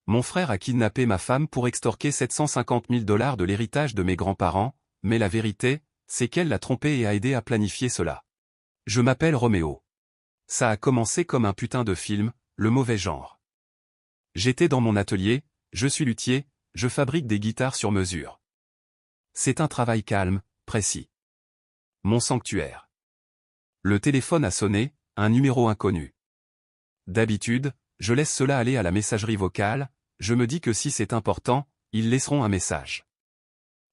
Mon frère a kidnappé ma femme pour extorquer 750 000 $ de l'héritage de mes grands-parents, mais la vérité, c'est qu'elle l'a trompé et a aidé à planifier cela. Je m'appelle Roméo. Ça a commencé comme un putain de film, le mauvais genre. J'étais dans mon atelier, je suis luthier, je fabrique des guitares sur mesure. C'est un travail calme, précis. Mon sanctuaire. Le téléphone a sonné, un numéro inconnu. D'habitude, je laisse cela aller à la messagerie vocale, je me dis que si c'est important, ils laisseront un message.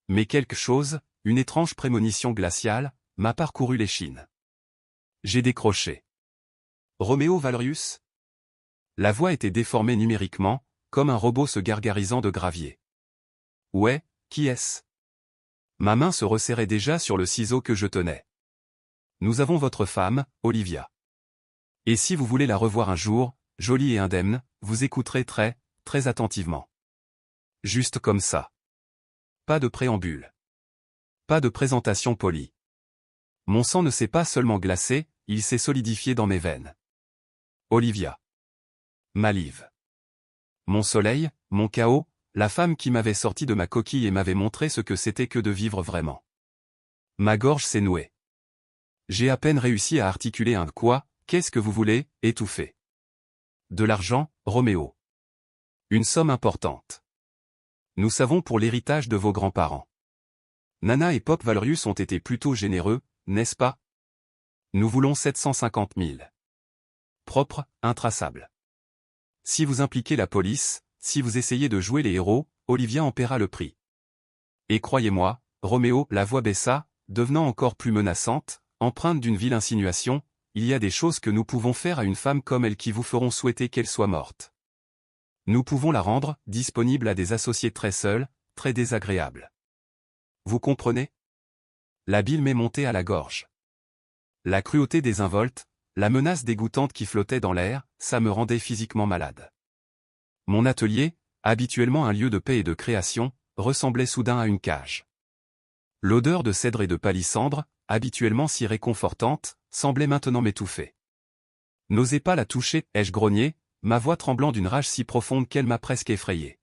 Mais quelque chose, une étrange prémonition glaciale, m'a parcouru l'échine. J'ai décroché. Roméo Valerius? La voix était déformée numériquement, comme un robot se gargarisant de gravier. Ouais, qui est-ce? Ma main se resserrait déjà sur le ciseau que je tenais. Nous avons votre femme, Olivia. Et si vous voulez la revoir un jour, jolie et indemne, vous écouterez très, très attentivement. Juste comme ça. Pas de préambule. Pas de présentation polie. Mon sang ne s'est pas seulement glacé, il s'est solidifié dans mes veines. Olivia. Ma Liv. Mon soleil, mon chaos, la femme qui m'avait sorti de ma coquille et m'avait montré ce que c'était que de vivre vraiment. Ma gorge s'est nouée. J'ai à peine réussi à articuler un « quoi, qu'est-ce que vous voulez ?» étouffé. De l'argent, Roméo. Une somme importante. Nous savons pour l'héritage de vos grands-parents. Nana et Pop Valerius ont été plutôt généreux, n'est-ce pas? Nous voulons 750 000. Propre, intraçable. Si vous impliquez la police, si vous essayez de jouer les héros, Olivia en paiera le prix. Et croyez-moi, Roméo, la voix baissa, devenant encore plus menaçante, empreinte d'une vile insinuation, il y a des choses que nous pouvons faire à une femme comme elle qui vous feront souhaiter qu'elle soit morte. Nous pouvons la rendre disponible à des associés très seuls, très désagréables. Vous comprenez? La bile m'est montée à la gorge. La cruauté désinvolte, la menace dégoûtante qui flottait dans l'air, ça me rendait physiquement malade. Mon atelier, habituellement un lieu de paix et de création, ressemblait soudain à une cage. L'odeur de cèdre et de palissandre, habituellement si réconfortante, semblait maintenant m'étouffer. N'osez pas la toucher, ai-je grogné, ma voix tremblant d'une rage si profonde qu'elle m'a presque effrayé.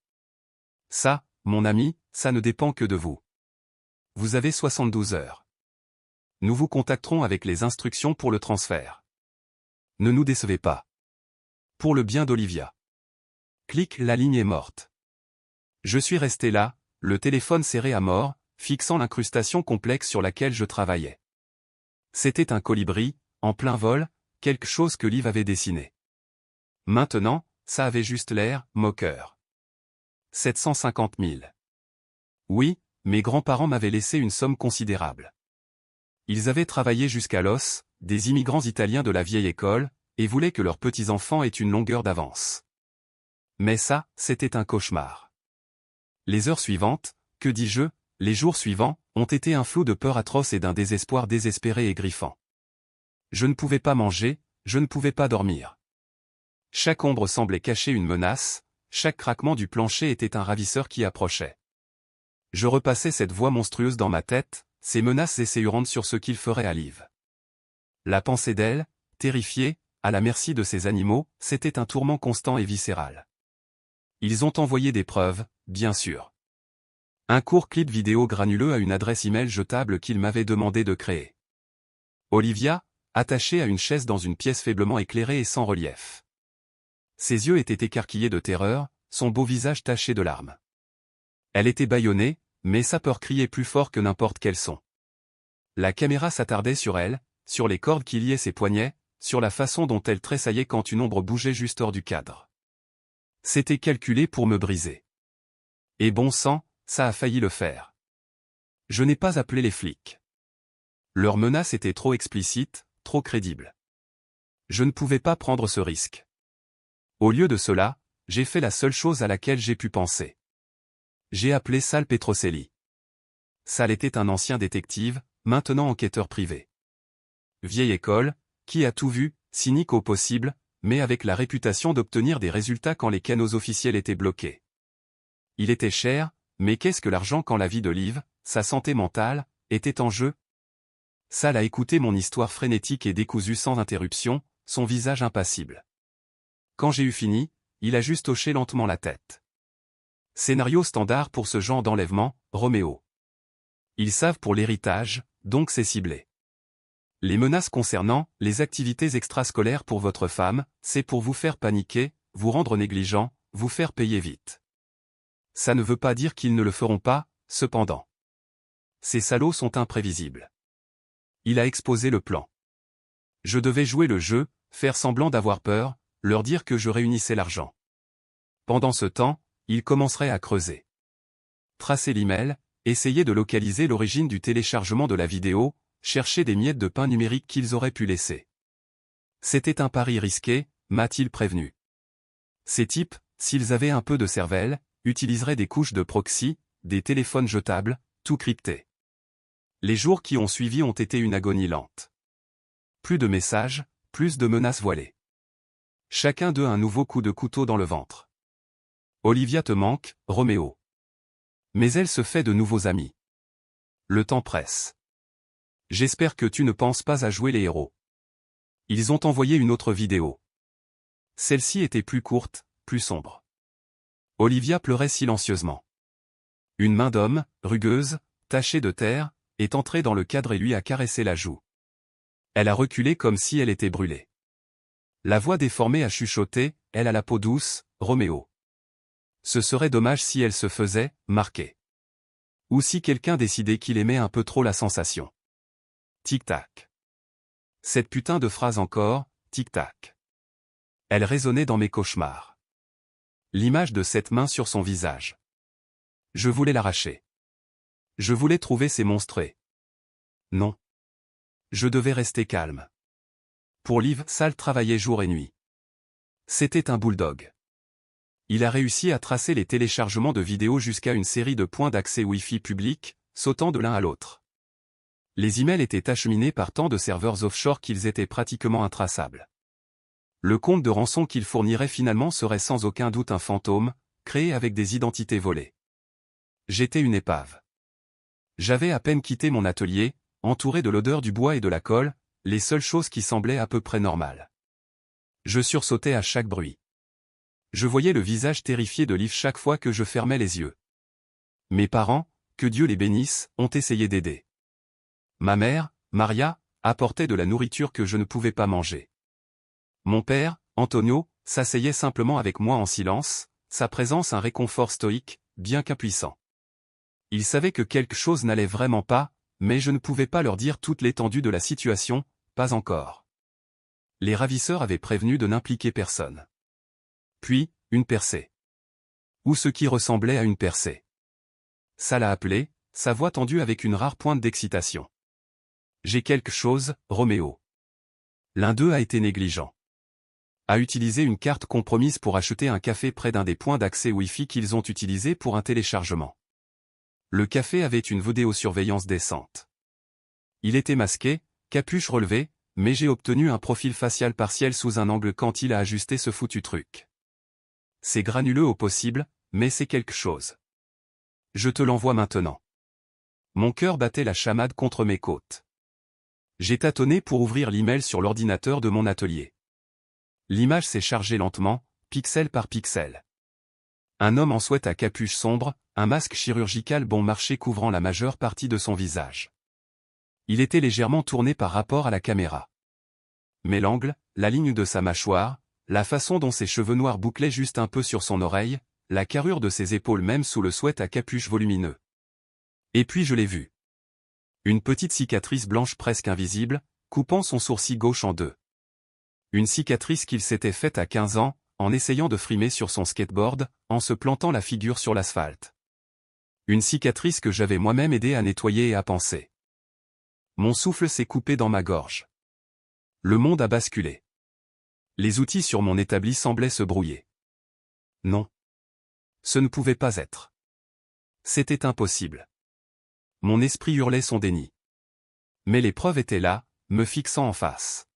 Ça, mon ami, ça ne dépend que de vous. Vous avez 72 heures. Nous vous contacterons avec les instructions pour le transfert. Ne nous décevez pas. Pour le bien d'Olivia. Clic, la ligne est morte. Je suis resté là, le téléphone serré à mort, fixant l'incrustation complexe sur laquelle je travaillais. C'était un colibri, en plein vol, quelque chose que Liv avait dessiné. Maintenant, ça avait juste l'air, moqueur. 750 000. Oui, mes grands-parents m'avaient laissé une somme considérable. Ils avaient travaillé jusqu'à l'os, des immigrants italiens de la vieille école, et voulaient que leurs petits-enfants aient une longueur d'avance. Mais ça, c'était un cauchemar. Les heures suivantes, que dis-je, les jours suivants, ont été un flot de peur atroce et d'un désespoir désespéré et griffant. Je ne pouvais pas manger, je ne pouvais pas dormir. Chaque ombre semblait cacher une menace, chaque craquement du plancher était un ravisseur qui approchait. Je repassais cette voix monstrueuse dans ma tête, ces menaces essayurantes sur ce qu'il ferait à Liv. La pensée d'elle, terrifiée, à la merci de ces animaux, c'était un tourment constant et viscéral. Ils ont envoyé des preuves, bien sûr. Un court clip vidéo granuleux à une adresse email jetable qu'il m'avait demandé de créer. Olivia, attachée à une chaise dans une pièce faiblement éclairée et sans relief. Ses yeux étaient écarquillés de terreur, son beau visage taché de larmes. Elle était bâillonnée, mais sa peur criait plus fort que n'importe quel son. La caméra s'attardait sur elle, sur les cordes qui liaient ses poignets, sur la façon dont elle tressaillait quand une ombre bougeait juste hors du cadre. C'était calculé pour me briser. Et bon sang, ça a failli le faire. Je n'ai pas appelé les flics. Leur menace était trop explicite, trop crédible. Je ne pouvais pas prendre ce risque. Au lieu de cela, j'ai fait la seule chose à laquelle j'ai pu penser. J'ai appelé Sal Petrocelli. Sal était un ancien détective, maintenant enquêteur privé. Vieille école, qui a tout vu, cynique au possible, mais avec la réputation d'obtenir des résultats quand les canaux officiels étaient bloqués. Il était cher, mais qu'est-ce que l'argent quand la vie de Liv, sa santé mentale, était en jeu? Sal a écouté mon histoire frénétique et décousue sans interruption, son visage impassible. Quand j'ai eu fini, il a juste hoché lentement la tête. Scénario standard pour ce genre d'enlèvement, Roméo. Ils savent pour l'héritage, donc c'est ciblé. Les menaces concernant les activités extrascolaires pour votre femme, c'est pour vous faire paniquer, vous rendre négligent, vous faire payer vite. Ça ne veut pas dire qu'ils ne le feront pas, cependant. Ces salauds sont imprévisibles. Il a exposé le plan. Je devais jouer le jeu, faire semblant d'avoir peur, leur dire que je réunissais l'argent. Pendant ce temps, ils commenceraient à creuser. Tracer l'email, essayer de localiser l'origine du téléchargement de la vidéo, chercher des miettes de pain numérique qu'ils auraient pu laisser. C'était un pari risqué, m'a-t-il prévenu. Ces types, s'ils avaient un peu de cervelle, utiliseraient des couches de proxy, des téléphones jetables, tout cryptés. Les jours qui ont suivi ont été une agonie lente. Plus de messages, plus de menaces voilées. Chacun d'eux un nouveau coup de couteau dans le ventre. Olivia te manque, Roméo. Mais elle se fait de nouveaux amis. Le temps presse. J'espère que tu ne penses pas à jouer les héros. Ils ont envoyé une autre vidéo. Celle-ci était plus courte, plus sombre. Olivia pleurait silencieusement. Une main d'homme, rugueuse, tachée de terre, est entrée dans le cadre et lui a caressé la joue. Elle a reculé comme si elle était brûlée. La voix déformée a chuchoté, elle a la peau douce, Roméo. Ce serait dommage si elle se faisait marquer. Ou si quelqu'un décidait qu'il aimait un peu trop la sensation. Tic-tac. Cette putain de phrase encore, tic-tac. Elle résonnait dans mes cauchemars. L'image de cette main sur son visage. Je voulais l'arracher. Je voulais trouver ces monstreux. Non. Je devais rester calme. Pour Liv, Sal travaillait jour et nuit. C'était un bulldog. Il a réussi à tracer les téléchargements de vidéos jusqu'à une série de points d'accès Wi-Fi publics, sautant de l'un à l'autre. Les emails étaient acheminés par tant de serveurs offshore qu'ils étaient pratiquement intraçables. Le compte de rançon qu'il fournirait finalement serait sans aucun doute un fantôme, créé avec des identités volées. J'étais une épave. J'avais à peine quitté mon atelier, entouré de l'odeur du bois et de la colle, les seules choses qui semblaient à peu près normales. Je sursautais à chaque bruit. Je voyais le visage terrifié de Liv chaque fois que je fermais les yeux. Mes parents, que Dieu les bénisse, ont essayé d'aider. Ma mère, Maria, apportait de la nourriture que je ne pouvais pas manger. Mon père, Antonio, s'asseyait simplement avec moi en silence, sa présence un réconfort stoïque, bien qu'impuissant. Il savait que quelque chose n'allait vraiment pas, mais je ne pouvais pas leur dire toute l'étendue de la situation, pas encore. Les ravisseurs avaient prévenu de n'impliquer personne. Puis, une percée. Ou ce qui ressemblait à une percée. Ça l'a appelé, sa voix tendue avec une rare pointe d'excitation. J'ai quelque chose, Roméo. L'un d'eux a été négligent. A utilisé une carte compromise pour acheter un café près d'un des points d'accès Wi-Fi qu'ils ont utilisé pour un téléchargement. Le café avait une vidéosurveillance décente. Il était masqué, capuche relevée, mais j'ai obtenu un profil facial partiel sous un angle quand il a ajusté ce foutu truc. C'est granuleux au possible, mais c'est quelque chose. Je te l'envoie maintenant. Mon cœur battait la chamade contre mes côtes. J'ai tâtonné pour ouvrir l'email sur l'ordinateur de mon atelier. L'image s'est chargée lentement, pixel par pixel. Un homme en sweat à capuche sombre, un masque chirurgical bon marché couvrant la majeure partie de son visage. Il était légèrement tourné par rapport à la caméra. Mais l'angle, la ligne de sa mâchoire, la façon dont ses cheveux noirs bouclaient juste un peu sur son oreille, la carrure de ses épaules même sous le sweat à capuche volumineux. Et puis je l'ai vu. Une petite cicatrice blanche presque invisible, coupant son sourcil gauche en deux. Une cicatrice qu'il s'était faite à 15 ans, en essayant de frimer sur son skateboard, en se plantant la figure sur l'asphalte. Une cicatrice que j'avais moi-même aidé à nettoyer et à panser. Mon souffle s'est coupé dans ma gorge. Le monde a basculé. Les outils sur mon établi semblaient se brouiller. Non. Ce ne pouvait pas être. C'était impossible. Mon esprit hurlait son déni. Mais les preuves étaient là, me fixant en face.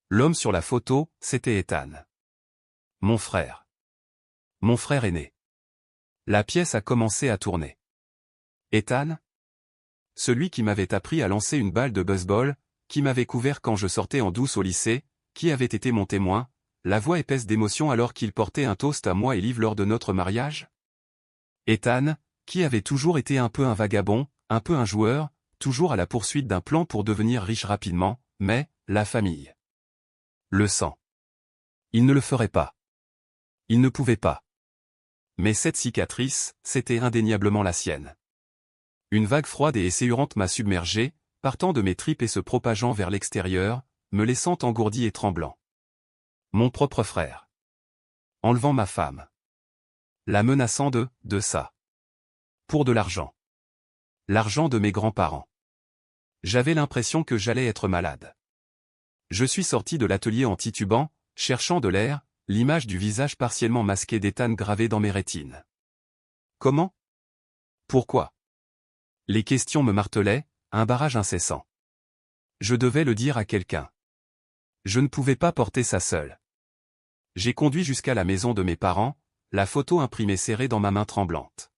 L'homme sur la photo, c'était Ethan. Mon frère. Mon frère aîné. La pièce a commencé à tourner. Ethan? Celui qui m'avait appris à lancer une balle de baseball, qui m'avait couvert quand je sortais en douce au lycée, qui avait été mon témoin, la voix épaisse d'émotion alors qu'il portait un toast à moi et Liv lors de notre mariage? Ethan, qui avait toujours été un peu un vagabond, un peu un joueur, toujours à la poursuite d'un plan pour devenir riche rapidement, mais, la famille. Le sang. Il ne le ferait pas. Il ne pouvait pas. Mais cette cicatrice, c'était indéniablement la sienne. Une vague froide et esséurante m'a submergé, partant de mes tripes et se propageant vers l'extérieur, me laissant engourdi et tremblant. Mon propre frère. Enlevant ma femme. La menaçant de ça. Pour de l'argent. L'argent de mes grands-parents. J'avais l'impression que j'allais être malade. Je suis sorti de l'atelier en titubant, cherchant de l'air, l'image du visage partiellement masqué d'Ethan gravée dans mes rétines. Comment? Pourquoi? Les questions me martelaient, un barrage incessant. Je devais le dire à quelqu'un. Je ne pouvais pas porter ça seul. J'ai conduit jusqu'à la maison de mes parents, la photo imprimée serrée dans ma main tremblante.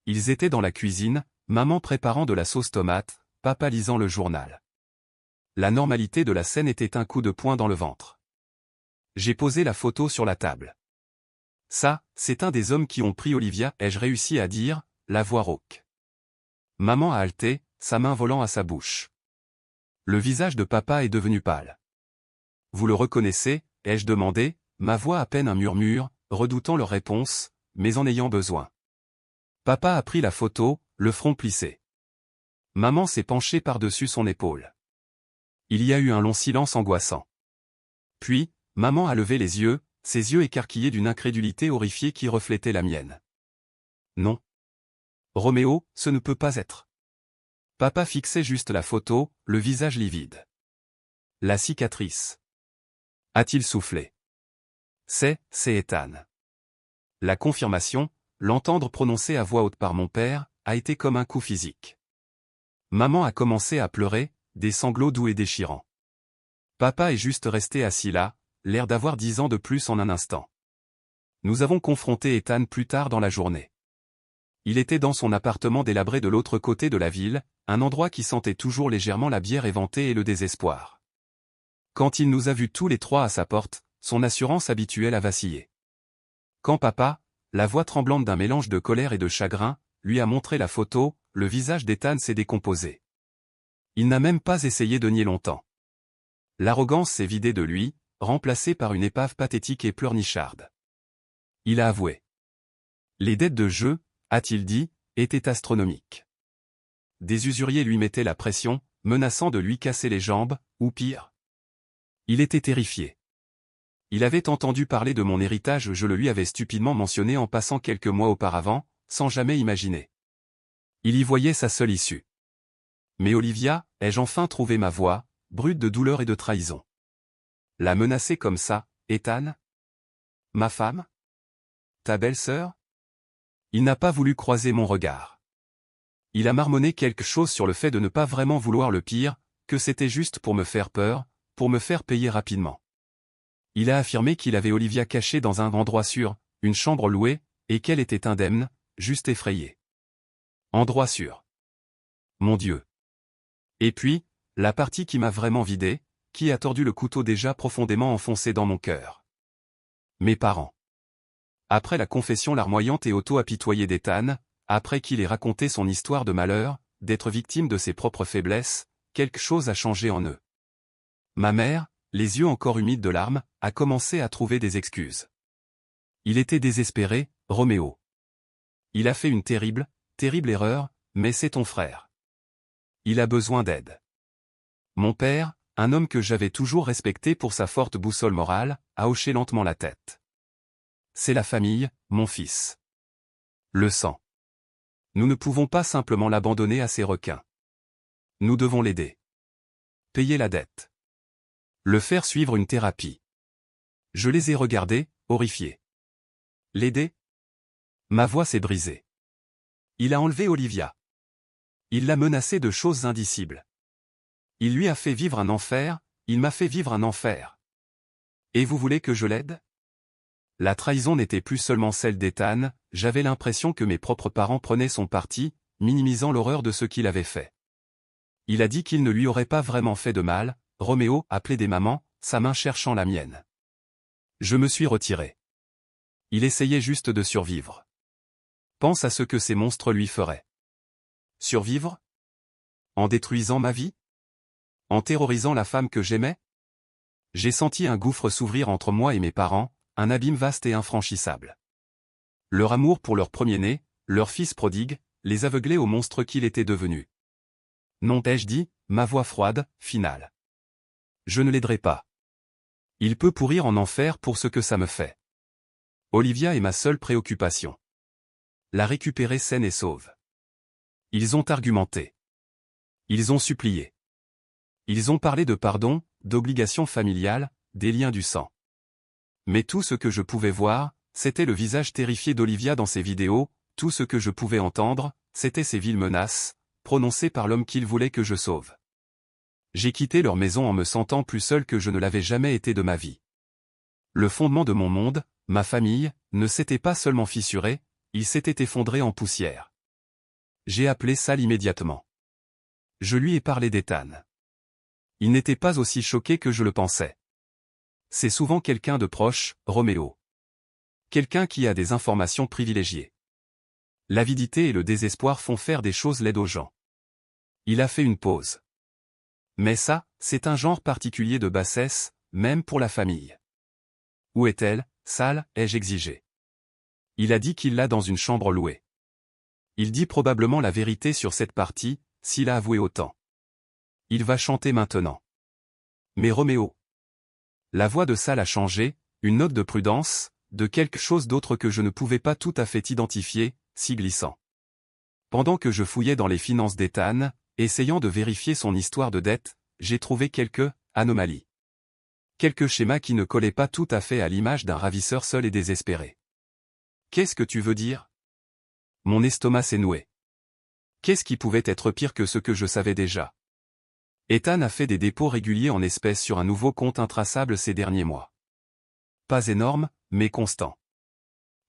Ils étaient dans la cuisine, maman préparant de la sauce tomate, papa lisant le journal. La normalité de la scène était un coup de poing dans le ventre. J'ai posé la photo sur la table. Ça, c'est un des hommes qui ont pris Olivia, ai-je réussi à dire, la voix rauque. Maman a halté, sa main volant à sa bouche. Le visage de papa est devenu pâle. Vous le reconnaissez, ai-je demandé, ma voix à peine un murmure, redoutant leur réponse, mais en ayant besoin. Papa a pris la photo, le front plissé. Maman s'est penchée par-dessus son épaule. Il y a eu un long silence angoissant. Puis, maman a levé les yeux, ses yeux écarquillés d'une incrédulité horrifiée qui reflétait la mienne. Non. Roméo, ce ne peut pas être. Papa fixait juste la photo, le visage livide. La cicatrice. A-t-il soufflé? C'est Ethan. La confirmation, l'entendre prononcer à voix haute par mon père, a été comme un coup physique. Maman a commencé à pleurer, des sanglots doux et déchirants. Papa est juste resté assis là, l'air d'avoir 10 ans de plus en un instant. Nous avons confronté Ethan plus tard dans la journée. Il était dans son appartement délabré de l'autre côté de la ville, un endroit qui sentait toujours légèrement la bière éventée et le désespoir. Quand il nous a vus tous les trois à sa porte, son assurance habituelle a vacillé. Quand papa, la voix tremblante d'un mélange de colère et de chagrin, lui a montré la photo, le visage d'Ethan s'est décomposé. Il n'a même pas essayé de nier longtemps. L'arrogance s'est vidée de lui, remplacée par une épave pathétique et pleurnicharde. Il a avoué. Les dettes de jeu, a-t-il dit, étaient astronomiques. Des usuriers lui mettaient la pression, menaçant de lui casser les jambes, ou pire. Il était terrifié. Il avait entendu parler de mon héritage, je le lui avais stupidement mentionné en passant quelques mois auparavant, sans jamais imaginer. Il y voyait sa seule issue. Mais Olivia, ai-je enfin trouvé ma voix, brute de douleur et de trahison. La menacer comme ça, Ethan? Ma femme? Ta belle-sœur? Il n'a pas voulu croiser mon regard. Il a marmonné quelque chose sur le fait de ne pas vraiment vouloir le pire, que c'était juste pour me faire peur, pour me faire payer rapidement. Il a affirmé qu'il avait Olivia cachée dans un endroit sûr, une chambre louée, et qu'elle était indemne, juste effrayée. Endroit sûr. Mon Dieu. Et puis, la partie qui m'a vraiment vidé, qui a tordu le couteau déjà profondément enfoncé dans mon cœur. Mes parents. Après la confession larmoyante et auto-apitoyée d'Ethan, après qu'il ait raconté son histoire de malheur, d'être victime de ses propres faiblesses, quelque chose a changé en eux. Ma mère, les yeux encore humides de larmes, a commencé à trouver des excuses. Il était désespéré, Roméo. Il a fait une terrible, terrible erreur, mais c'est ton frère. Il a besoin d'aide. Mon père, un homme que j'avais toujours respecté pour sa forte boussole morale, a hoché lentement la tête. C'est la famille, mon fils. Le sang. Nous ne pouvons pas simplement l'abandonner à ces requins. Nous devons l'aider. Payer la dette. Le faire suivre une thérapie. Je les ai regardés, horrifiés. L'aider? Ma voix s'est brisée. Il a enlevé Olivia. Il l'a menacée de choses indicibles. Il lui a fait vivre un enfer, il m'a fait vivre un enfer. Et vous voulez que je l'aide? La trahison n'était plus seulement celle d'Ethan, j'avais l'impression que mes propres parents prenaient son parti, minimisant l'horreur de ce qu'il avait fait. Il a dit qu'il ne lui aurait pas vraiment fait de mal, Roméo a plaidé maman, sa main cherchant la mienne. Je me suis retiré. Il essayait juste de survivre. Pense à ce que ces monstres lui feraient. Survivre? En détruisant ma vie? En terrorisant la femme que j'aimais? J'ai senti un gouffre s'ouvrir entre moi et mes parents, un abîme vaste et infranchissable. Leur amour pour leur premier-né, leur fils prodigue, les aveuglait au monstre qu'il était devenu. Non, ai-je dit, ma voix froide, finale. Je ne l'aiderai pas. Il peut pourrir en enfer pour ce que ça me fait. Olivia est ma seule préoccupation. La récupérer saine et sauve. Ils ont argumenté. Ils ont supplié. Ils ont parlé de pardon, d'obligations familiales, des liens du sang. Mais tout ce que je pouvais voir, c'était le visage terrifié d'Olivia dans ses vidéos, tout ce que je pouvais entendre, c'était ces viles menaces, prononcées par l'homme qu'ils voulaient que je sauve. J'ai quitté leur maison en me sentant plus seul que je ne l'avais jamais été de ma vie. Le fondement de mon monde, ma famille, ne s'était pas seulement fissuré, il s'était effondré en poussière. J'ai appelé Sal immédiatement. Je lui ai parlé d'Ethan. Il n'était pas aussi choqué que je le pensais. C'est souvent quelqu'un de proche, Roméo. Quelqu'un qui a des informations privilégiées. L'avidité et le désespoir font faire des choses laides aux gens. Il a fait une pause. Mais ça, c'est un genre particulier de bassesse, même pour la famille. Où est-elle, Sal, ai-je exigé. Il a dit qu'il l'a dans une chambre louée. Il dit probablement la vérité sur cette partie, s'il a avoué autant. Il va chanter maintenant. Mais Roméo. La voix de Sal a changé, une note de prudence, de quelque chose d'autre que je ne pouvais pas tout à fait identifier, si glissant. Pendant que je fouillais dans les finances d'Ethan, essayant de vérifier son histoire de dette, j'ai trouvé quelques anomalies. Quelques schémas qui ne collaient pas tout à fait à l'image d'un ravisseur seul et désespéré. Qu'est-ce que tu veux dire? Mon estomac s'est noué. Qu'est-ce qui pouvait être pire que ce que je savais déjà? Ethan a fait des dépôts réguliers en espèces sur un nouveau compte intraçable ces derniers mois. Pas énorme, mais constant.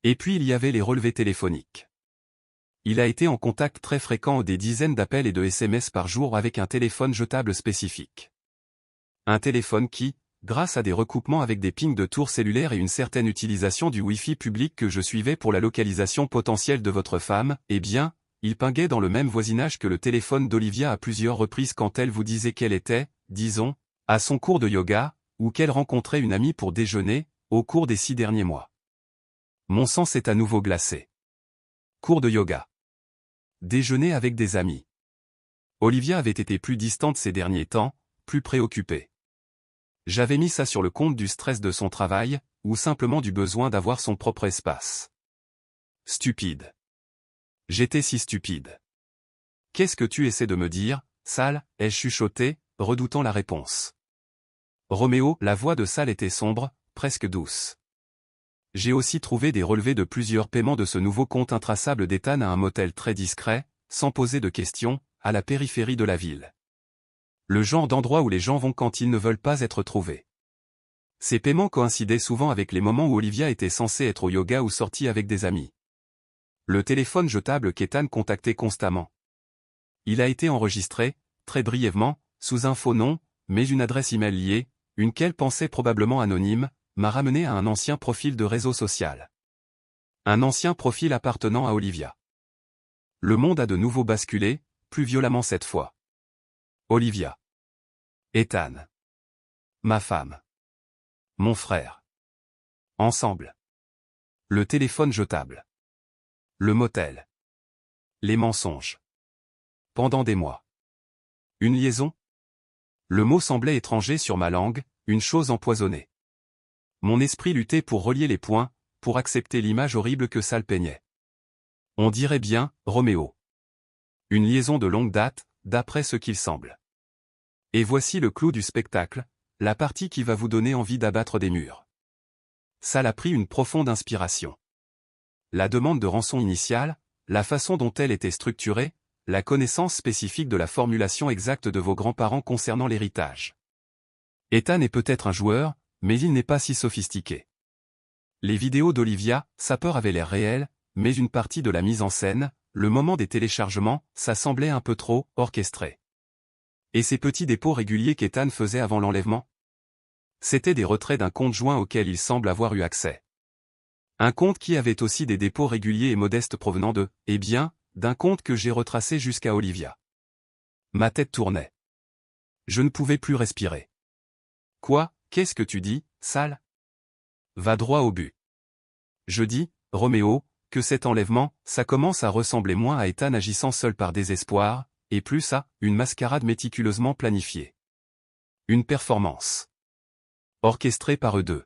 Et puis il y avait les relevés téléphoniques. Il a été en contact très fréquent des dizaines d'appels et de SMS par jour avec un téléphone jetable spécifique. Un téléphone qui, grâce à des recoupements avec des pings de tours cellulaires et une certaine utilisation du Wi-Fi public que je suivais pour la localisation potentielle de votre femme, eh bien, il pinguait dans le même voisinage que le téléphone d'Olivia à plusieurs reprises quand elle vous disait qu'elle était, disons, à son cours de yoga, ou qu'elle rencontrait une amie pour déjeuner, au cours des 6 derniers mois. Mon sang s'est à nouveau glacé. Cours de yoga. Déjeuner avec des amis. Olivia avait été plus distante ces derniers temps, plus préoccupée. J'avais mis ça sur le compte du stress de son travail, ou simplement du besoin d'avoir son propre espace. Stupide. J'étais si stupide. Qu'est-ce que tu essaies de me dire, Sal, ai-je chuchoté, redoutant la réponse. Roméo, la voix de Sal était sombre, presque douce. J'ai aussi trouvé des relevés de plusieurs paiements de ce nouveau compte intraçable d'Ethan à un motel très discret, sans poser de questions, à la périphérie de la ville. Le genre d'endroit où les gens vont quand ils ne veulent pas être trouvés. Ces paiements coïncidaient souvent avec les moments où Olivia était censée être au yoga ou sortie avec des amis. Le téléphone jetable qu'Ethan contactait constamment. Il a été enregistré, très brièvement, sous un faux nom, mais une adresse email liée, une qu'elle pensait probablement anonyme, m'a ramené à un ancien profil de réseau social. Un ancien profil appartenant à Olivia. Le monde a de nouveau basculé, plus violemment cette fois. Olivia. Ethan. Ma femme. Mon frère. Ensemble. Le téléphone jetable. Le motel. Les mensonges. Pendant des mois. Une liaison? Le mot semblait étranger sur ma langue, une chose empoisonnée. Mon esprit luttait pour relier les points, pour accepter l'image horrible que Sal peignait. On dirait bien, Roméo. Une liaison de longue date, d'après ce qu'il semble. Et voici le clou du spectacle, la partie qui va vous donner envie d'abattre des murs. Sal a pris une profonde inspiration. La demande de rançon initiale, la façon dont elle était structurée, la connaissance spécifique de la formulation exacte de vos grands-parents concernant l'héritage. Ethan est peut-être un joueur, mais il n'est pas si sophistiqué. Les vidéos d'Olivia, sa peur avait l'air réelle, mais une partie de la mise en scène, le moment des téléchargements, ça semblait un peu trop orchestré. Et ces petits dépôts réguliers qu'Ethan faisait avant l'enlèvement? C'étaient des retraits d'un compte joint auquel il semble avoir eu accès. Un compte qui avait aussi des dépôts réguliers et modestes provenant de, eh bien, d'un compte que j'ai retracé jusqu'à Olivia. Ma tête tournait. Je ne pouvais plus respirer. Quoi, qu'est-ce que tu dis, sale? Va droit au but. Je dis, Roméo, que cet enlèvement, ça commence à ressembler moins à Ethan agissant seul par désespoir, et plus à une mascarade méticuleusement planifiée. Une performance. Orchestrée par eux deux.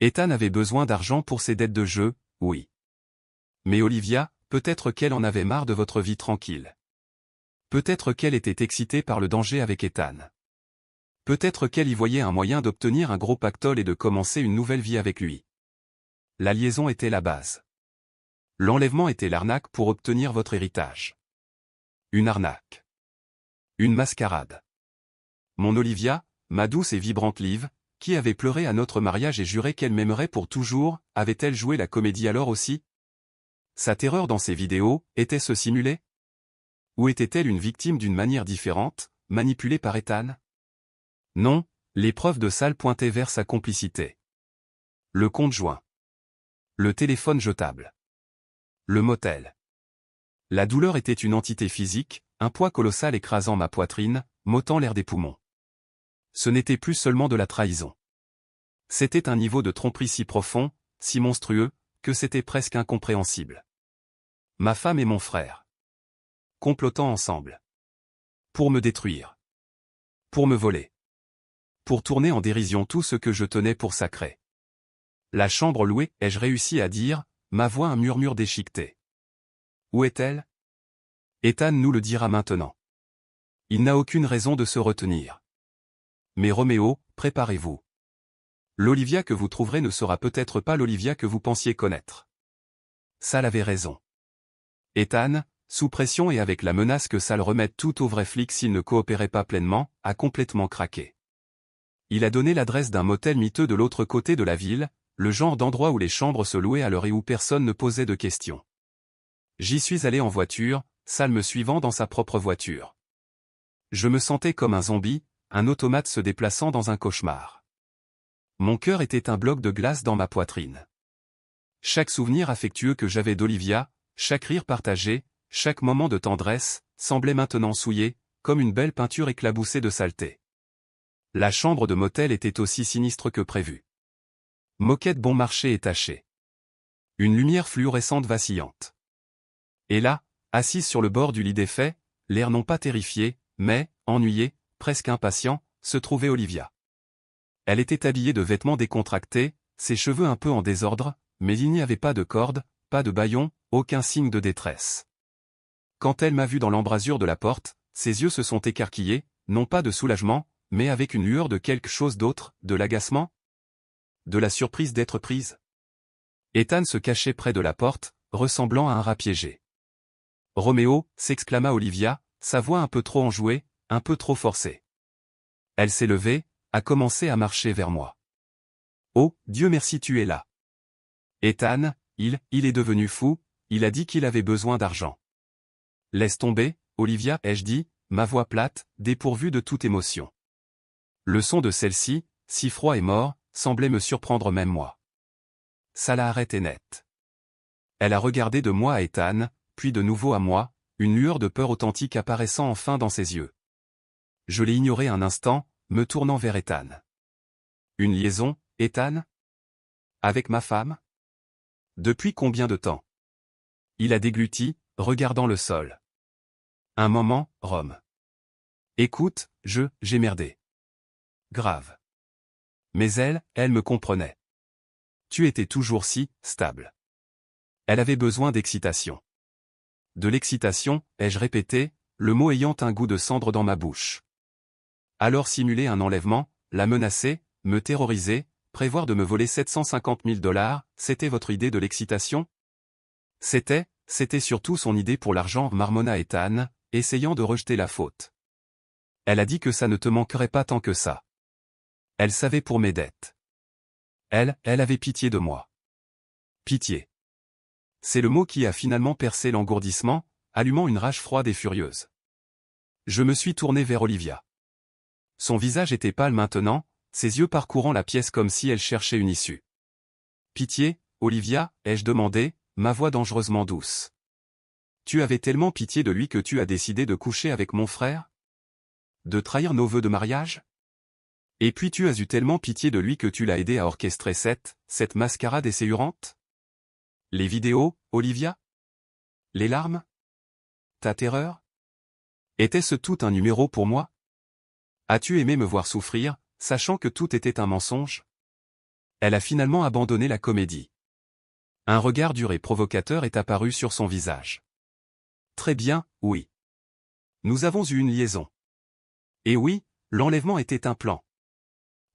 Ethan avait besoin d'argent pour ses dettes de jeu, oui. Mais Olivia, peut-être qu'elle en avait marre de votre vie tranquille. Peut-être qu'elle était excitée par le danger avec Ethan. Peut-être qu'elle y voyait un moyen d'obtenir un gros pactole et de commencer une nouvelle vie avec lui. La liaison était la base. L'enlèvement était l'arnaque pour obtenir votre héritage. Une arnaque. Une mascarade. Mon Olivia, ma douce et vibrante Liv, qui avait pleuré à notre mariage et juré qu'elle m'aimerait pour toujours, avait-elle joué la comédie alors aussi? Sa terreur dans ses vidéos, était-ce simulé? Ou était-elle une victime d'une manière différente, manipulée par Ethan? Non, les preuves de Sal pointaient vers sa complicité. Le compte joint. Le téléphone jetable. Le motel. La douleur était une entité physique, un poids colossal écrasant ma poitrine, m'ôtant l'air des poumons. Ce n'était plus seulement de la trahison. C'était un niveau de tromperie si profond, si monstrueux, que c'était presque incompréhensible. Ma femme et mon frère. Complotant ensemble. Pour me détruire. Pour me voler. Pour tourner en dérision tout ce que je tenais pour sacré. La chambre louée, ai-je réussi à dire, ma voix un murmure déchiqueté. Où est-elle? Ethan nous le dira maintenant. Il n'a aucune raison de se retenir. Mais Roméo, préparez-vous. L'Olivia que vous trouverez ne sera peut-être pas l'Olivia que vous pensiez connaître. Sal avait raison. Ethan, sous pression et avec la menace que Sal remette tout au vrai flic s'il ne coopérait pas pleinement, a complètement craqué. Il a donné l'adresse d'un motel miteux de l'autre côté de la ville, le genre d'endroit où les chambres se louaient à l'heure et où personne ne posait de questions. J'y suis allé en voiture, Sal me suivant dans sa propre voiture. Je me sentais comme un zombie, un automate se déplaçant dans un cauchemar. Mon cœur était un bloc de glace dans ma poitrine. Chaque souvenir affectueux que j'avais d'Olivia, chaque rire partagé, chaque moment de tendresse, semblait maintenant souillé, comme une belle peinture éclaboussée de saleté. La chambre de motel était aussi sinistre que prévu. Moquette bon marché et tachée. Une lumière fluorescente vacillante. Et là, assise sur le bord du lit défait, l'air non pas terrifié, mais, ennuyé, presque impatient, se trouvait Olivia. Elle était habillée de vêtements décontractés, ses cheveux un peu en désordre, mais il n'y avait pas de corde, pas de bâillon, aucun signe de détresse. Quand elle m'a vu dans l'embrasure de la porte, ses yeux se sont écarquillés, non pas de soulagement, mais avec une lueur de quelque chose d'autre, de l'agacement? De la surprise d'être prise? Ethan se cachait près de la porte, ressemblant à un rat piégé. Roméo, s'exclama Olivia, sa voix un peu trop enjouée, un peu trop forcée. Elle s'est levée, a commencé à marcher vers moi. Oh, Dieu merci tu es là. Ethan, il est devenu fou, il a dit qu'il avait besoin d'argent. Laisse tomber, Olivia, ai-je dit, ma voix plate, dépourvue de toute émotion. Le son de celle-ci, si froid et mort, semblait me surprendre même moi. Ça l'a arrêté net. Elle a regardé de moi à Ethan, puis de nouveau à moi, une lueur de peur authentique apparaissant enfin dans ses yeux. Je l'ai ignoré un instant, me tournant vers Ethan. Une liaison, Ethan? Avec ma femme? Depuis combien de temps? Il a dégluti, regardant le sol. Un moment, Rome. Écoute, j'ai merdé. Grave. Mais elle me comprenait. Tu étais toujours si stable. Elle avait besoin d'excitation. De l'excitation, ai-je répété, le mot ayant un goût de cendre dans ma bouche. Alors simuler un enlèvement, la menacer, me terroriser, prévoir de me voler 750 000 $, c'était votre idée de l'excitation? C'était surtout son idée pour l'argent, marmonna Ethan, essayant de rejeter la faute. Elle a dit que ça ne te manquerait pas tant que ça. Elle savait pour mes dettes. Elle avait pitié de moi. Pitié. C'est le mot qui a finalement percé l'engourdissement, allumant une rage froide et furieuse. Je me suis tourné vers Olivia. Son visage était pâle maintenant, ses yeux parcourant la pièce comme si elle cherchait une issue. Pitié, Olivia, ai-je demandé, ma voix dangereusement douce. Tu avais tellement pitié de lui que tu as décidé de coucher avec mon frère? De trahir nos vœux de mariage? Et puis tu as eu tellement pitié de lui que tu l'as aidé à orchestrer cette mascarade essayurante? Les vidéos, Olivia? Les larmes? Ta terreur? Était-ce tout un numéro pour moi? As-tu aimé me voir souffrir, sachant que tout était un mensonge? Elle a finalement abandonné la comédie. Un regard dur et provocateur est apparu sur son visage. Très bien, oui. Nous avons eu une liaison. Et oui, l'enlèvement était un plan.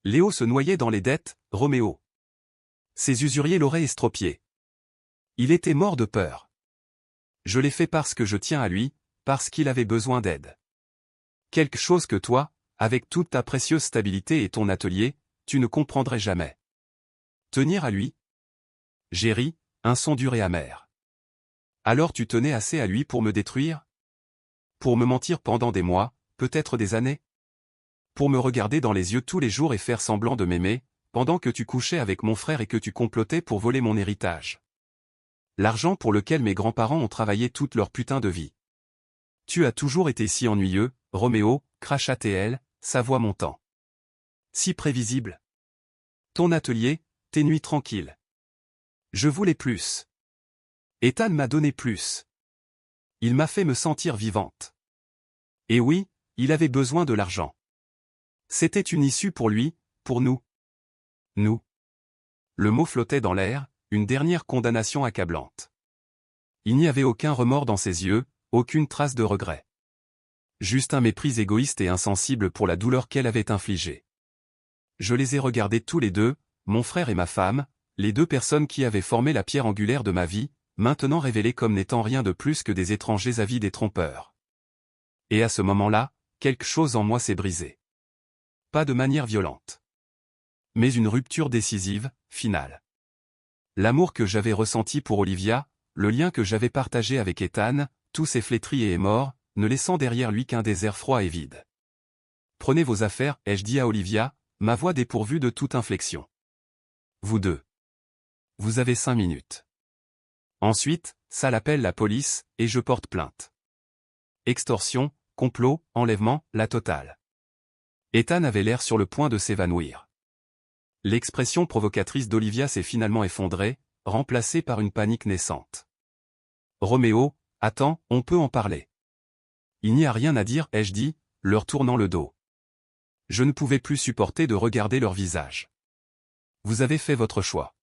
Léo se noyait dans les dettes, Roméo. Ses usuriers l'auraient estropié. Il était mort de peur. Je l'ai fait parce que je tiens à lui, parce qu'il avait besoin d'aide. Quelque chose que toi, avec toute ta précieuse stabilité et ton atelier, tu ne comprendrais jamais. Tenir à lui? J'ai ri, un son dur et amer. Alors tu tenais assez à lui pour me détruire? Pour me mentir pendant des mois, peut-être des années? Pour me regarder dans les yeux tous les jours et faire semblant de m'aimer, pendant que tu couchais avec mon frère et que tu complotais pour voler mon héritage. L'argent pour lequel mes grands-parents ont travaillé toute leur putain de vie. Tu as toujours été si ennuyeux, Roméo, cracha-t-elle, sa voix montant. Si prévisible. Ton atelier, tes nuits tranquilles. Je voulais plus. Ethan m'a donné plus. Il m'a fait me sentir vivante. Et oui, il avait besoin de l'argent. C'était une issue pour lui, pour nous. Nous. Le mot flottait dans l'air, une dernière condamnation accablante. Il n'y avait aucun remords dans ses yeux, aucune trace de regret. Juste un mépris égoïste et insensible pour la douleur qu'elle avait infligée. Je les ai regardés tous les deux, mon frère et ma femme, les deux personnes qui avaient formé la pierre angulaire de ma vie, maintenant révélées comme n'étant rien de plus que des étrangers avides et trompeurs. Et à ce moment-là, quelque chose en moi s'est brisé. Pas de manière violente. Mais une rupture décisive, finale. L'amour que j'avais ressenti pour Olivia, le lien que j'avais partagé avec Ethan, tout s'est flétri et est mort, ne laissant derrière lui qu'un désert froid et vide. Prenez vos affaires, ai-je dit à Olivia, ma voix dépourvue de toute inflexion. Vous deux. Vous avez 5 minutes. Ensuite, Sal appelle la police, et je porte plainte. Extorsion, complot, enlèvement, la totale. Ethan avait l'air sur le point de s'évanouir. L'expression provocatrice d'Olivia s'est finalement effondrée, remplacée par une panique naissante. Roméo, attends, on peut en parler. Il n'y a rien à dire, ai-je dit, leur tournant le dos. Je ne pouvais plus supporter de regarder leur visage. Vous avez fait votre choix.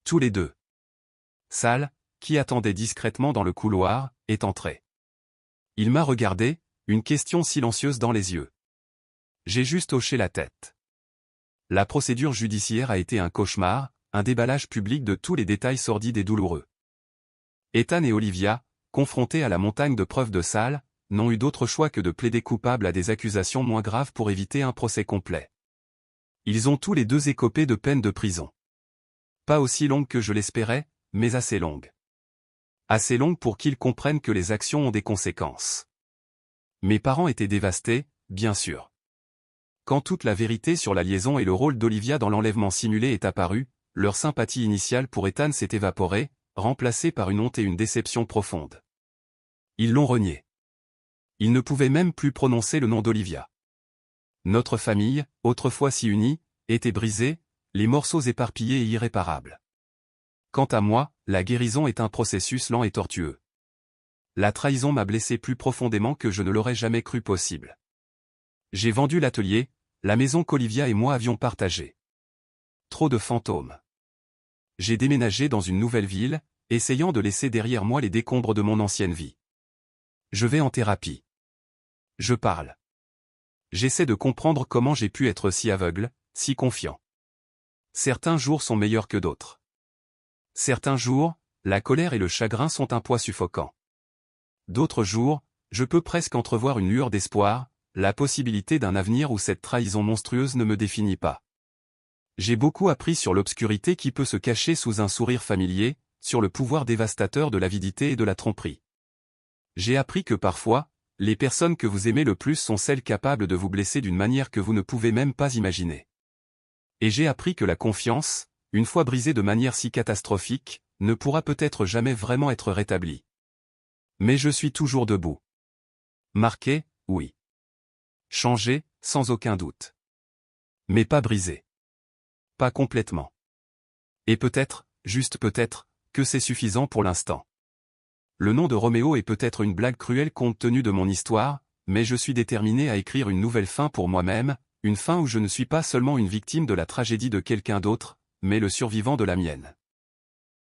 Tous les deux. Sal, qui attendait discrètement dans le couloir, est entré. Il m'a regardé, une question silencieuse dans les yeux. J'ai juste hoché la tête. La procédure judiciaire a été un cauchemar, un déballage public de tous les détails sordides et douloureux. Ethan et Olivia, confrontés à la montagne de preuves de Sal, n'ont eu d'autre choix que de plaider coupable à des accusations moins graves pour éviter un procès complet. Ils ont tous les deux écopé de peines de prison. Pas aussi longues que je l'espérais, mais assez longues. Assez longues pour qu'ils comprennent que les actions ont des conséquences. Mes parents étaient dévastés, bien sûr. Quand toute la vérité sur la liaison et le rôle d'Olivia dans l'enlèvement simulé est apparue, leur sympathie initiale pour Ethan s'est évaporée, remplacée par une honte et une déception profonde. Ils l'ont renié. Ils ne pouvaient même plus prononcer le nom d'Olivia. Notre famille, autrefois si unie, était brisée, les morceaux éparpillés et irréparables. Quant à moi, la guérison est un processus lent et tortueux. La trahison m'a blessé plus profondément que je ne l'aurais jamais cru possible. J'ai vendu l'atelier, la maison qu'Olivia et moi avions partagée. Trop de fantômes. J'ai déménagé dans une nouvelle ville, essayant de laisser derrière moi les décombres de mon ancienne vie. Je vais en thérapie. Je parle. J'essaie de comprendre comment j'ai pu être si aveugle, si confiant. Certains jours sont meilleurs que d'autres. Certains jours, la colère et le chagrin sont un poids suffocant. D'autres jours, je peux presque entrevoir une lueur d'espoir, la possibilité d'un avenir où cette trahison monstrueuse ne me définit pas. J'ai beaucoup appris sur l'obscurité qui peut se cacher sous un sourire familier, sur le pouvoir dévastateur de l'avidité et de la tromperie. J'ai appris que parfois, les personnes que vous aimez le plus sont celles capables de vous blesser d'une manière que vous ne pouvez même pas imaginer. Et j'ai appris que la confiance, une fois brisée de manière si catastrophique, ne pourra peut-être jamais vraiment être rétablie. Mais je suis toujours debout. Marqué, oui. Changé, sans aucun doute. Mais pas brisé. Pas complètement. Et peut-être, juste peut-être, que c'est suffisant pour l'instant. Le nom de Roméo est peut-être une blague cruelle compte tenu de mon histoire, mais je suis déterminé à écrire une nouvelle fin pour moi-même, une fin où je ne suis pas seulement une victime de la tragédie de quelqu'un d'autre, mais le survivant de la mienne.